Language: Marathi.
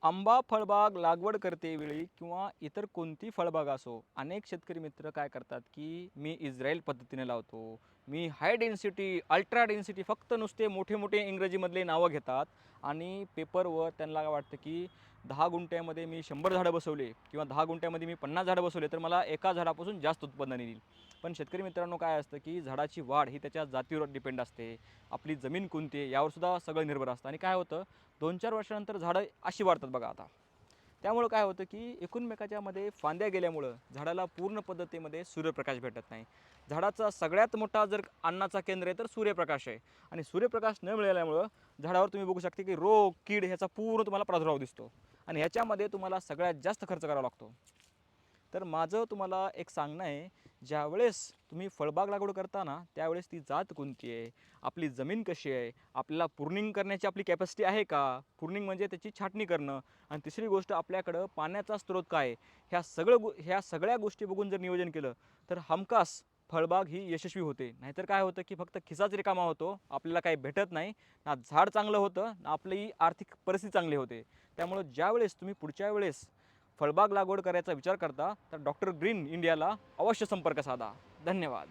आंबा फळबाग लागवड करतेवेळी किंवा इतर कोणती फळबाग असो, अनेक शेतकरी मित्र काय करतात, की मी इस्रायल पद्धतीने लावतो. मी हाय डेन्सिटी, अल्ट्रा डेन्सिटी फक्त नुसते मोठे-मोठे इंग्रजीमधले नावं घेतात आणि पेपरवर त्यांना काय वाटतं, की 10 गुंठ्यामध्ये मी 100 झाडं बसवले किंवा 10 गुंठ्यामध्ये मी 50 झाडं बसवले, तर मला एका झाडापासून जास्त उत्पादन येईल. पण शेतकरी मित्रांनो काय असतं, की झाडाची वाढ ही त्याच्या जातीवर डिपेंड असते. आपली जमीन कोणती आहे यावर सुद्धा सगळं निर्भर असतं आणि काय होतं 2-4 वर्षानंतर झाडं अशी वाढतात बघा आता. त्यामुळं काय होतं की एकूणमेकाच्यामध्ये फांद्या गेल्यामुळं झाडाला पूर्ण पद्धतीमध्ये सूर्यप्रकाश भेटत नाही. झाडाचा सगळ्यात मोठा जर अन्नाचा केंद्र आहे तर सूर्यप्रकाश आहे आणि सूर्यप्रकाश न मिळाल्यामुळं झाडावर तुम्ही बघू शकता की रोग, कीड ह्याचा पूर्ण तुम्हाला प्रादुर्भाव दिसतो आणि ह्याच्यामध्ये तुम्हाला सगळ्यात जास्त खर्च करावा लागतो. तर माझं तुम्हाला एक सांगणं आहे, ज्यावेळेस तुम्ही फळबाग लागवड करता ना, त्यावेळेस ती जात कोणती आहे, आपली जमीन कशी आहे, आपल्याला प्रूनिंग करण्याची आपली कॅपॅसिटी आहे का? प्रूनिंग म्हणजे त्याची छाटणी करणं आणि तिसरी गोष्ट आपल्याकडं पाण्याचा स्रोत काय आहे? ह्या सगळ्या गोष्टी बघून जर नियोजन केलं, तर हमखास फळबाग ही यशस्वी होते. नाहीतर काय होतं, की फक्त खिसाच रिकामा होतो, आपल्याला काही भेटत नाही, ना झाड चांगलं होतं, ना आपली आर्थिक परिस्थिती चांगली होते. त्यामुळं ज्यावेळेस तुम्ही पुढच्या वेळेस फळबाग लागवड करायचा विचार करता तर डॉक्टर ग्रीन इंडियाला अवश्य संपर्क साधा. धन्यवाद.